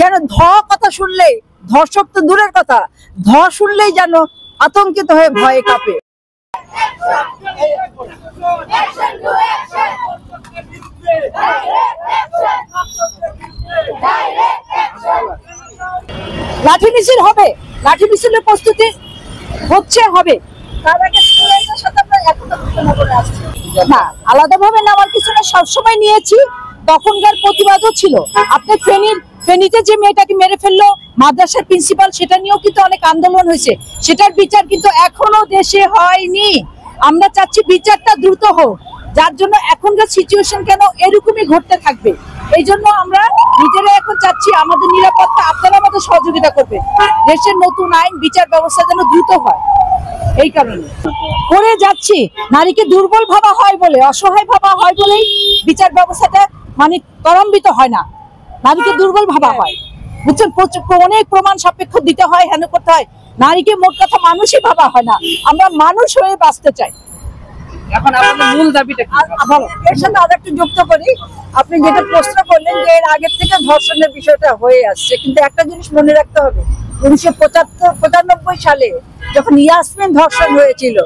যেন কথা শুনলেই, ধর্ষক তো দূরের কথা, শুনলেই যেন আতঙ্কিত হয়ে ভয়ে কাঁপে। লাঠি মিছিল হবে, লাঠি মিছিলের প্রস্তুতি হবে। তার আগে স্টুডেন্টদের সাথে আমরা একতা ঘোষণা করে আসছি। না, আলাদাভাবে নেওয়ার পিছনে সবসময় নিয়েছি, তখনকার প্রতিবাদও ছিল। আপনি ফেনীতে যে মেয়েটাকে মেরে ফেললো মাদ্রাসার প্রিন্সিপাল, সেটা নিয়েও কিন্তু অনেক আন্দোলন হয়েছে। সেটার বিচার কিন্তু এখনো দেশে হয়নি। আমরা চাচ্ছি বিচারটা দ্রুত হোক, যার জন্য এখনকার সিচুয়েশন কেন এরকমই ঘটতে থাকবে। এই জন্য আমরা নিজেরা এখন চাচ্ছি আমাদের নিরাপত্তা আপনারা আমাদের সহযোগিতা করবে। দেশের নতুন আইন, বিচার ব্যবস্থা যেন দ্রুত হয়, এই কারণে করে যাচ্ছি। নারীকে দুর্বল ভাবা হয় বলে, অসহায় ভাবা হয় বলেই বিচার ব্যবস্থাটা মানে ত্বরান্বিত হয় না, নারীকে দুর্বল ভাবা হয়, বুঝছেন। অনেক প্রমাণ সাপেক্ষ দিতে হয়, হেন করতে হয়। নারীকে মোট কথা মানুষই ভাবা হয় না। আমরা মানুষ হয়ে বাঁচতে চাই। এখন আপনাদের মূল দাবিটা কি? এর সাথে আরেকটু যুক্ত করি, আপনি যেটা প্রশ্ন করলেন যে এর আগের থেকে ধর্ষণের বিষয়টা হয়ে আসছে, কিন্তু একটা জিনিস মনে রাখতে হবে, 1995 সালে যখন ইয়াসমিন ধর্ষণ হয়েছিল,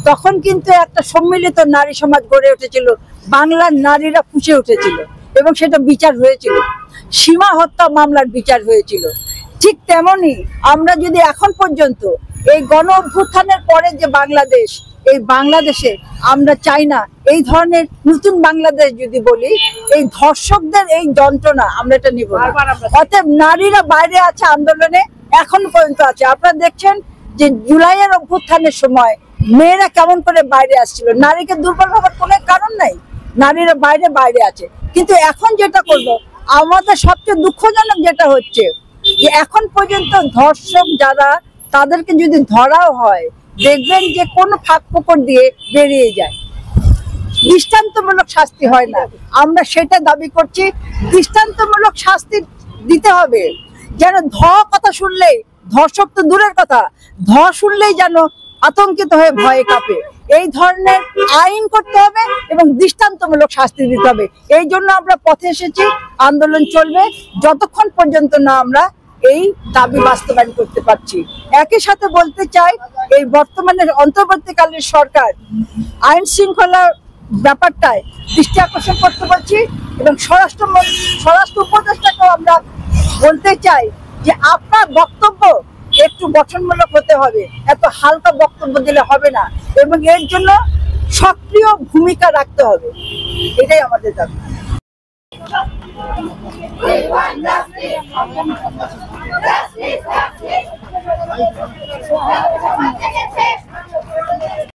তখন কিন্তু একটা সম্মিলিত নারী সমাজ গড়ে উঠেছিল, বাংলার নারীরা ফুঁসে উঠেছিল এবং সেটা বিচার হয়েছিল। সীমা হত্যা মামলার বিচার হয়েছিল। ঠিক তেমনি আমরা যদি এখন পর্যন্ত এই গণ অভ্যুত্থানের পরে যে বাংলাদেশ, এই বাংলাদেশে আমরা চাই না এই ধরনের নতুন বাংলাদেশ যদি বলি, এই ধর্ষকদের এই যন্ত্রণা আমরা এটা নিব না। অতএব নারীরা বাইরে আছে আন্দোলনে, এখন পর্যন্ত আছে। আপনারা দেখছেন যে জুলাইয়ের অভ্যুত্থানের সময় মেয়েরা কেমন করে বাইরে আসছিল। নারীকে দুর্বল হওয়ার কোনো কারণ নাই, নারীরা বাইরে আছে। কিন্তু এখন যেটা করবো, আমাদের সবচেয়ে দুঃখজনক যেটা হচ্ছে যে এখন পর্যন্ত ধর্ষক যারা, তাদেরকে যদি ধরাও হয়, দেখবেন যে কোনো ফাঁক ফোকর দিয়ে বেরিয়ে যায়, দৃষ্টান্তমূলক শাস্তি হয় না। আমরা সেটা দাবি করছি, দৃষ্টান্তমূলক শাস্তি দিতে হবে। যেন কথা শুনলেই, ধর্ষক তো দূরের কথা, শুনলেই যেন আতঙ্কিত হয়ে ভয়ে কাঁপে। এই ধরনের আইন করতে হবে এবং দৃষ্টান্তমূলক শাস্তি দিতে হবে। এই জন্য আমরা পথে এসেছি, আন্দোলন চলবে যতক্ষণ পর্যন্ত না আমরা এই দাবি বাস্তবায়ন করতে পারছি। একই সাথে বলতে চাই, এই বর্তমানে অন্তর্বর্তীকালীন সরকার আইন শৃঙ্খলা ব্যাপারটায় দৃষ্টি আকর্ষণ করতে পারছি এবং স্বরাষ্ট্র উপদেষ্টাকেও আমরা বলতে চাই যে আপনার বক্তব্য একটু গঠনমূলক হতে হবে, এত হালকা বক্তব্য দিলে হবে না এবং এর জন্য সক্রিয় ভূমিকা রাখতে হবে। এটাই আমাদের দাবি। Justice, justice, justice.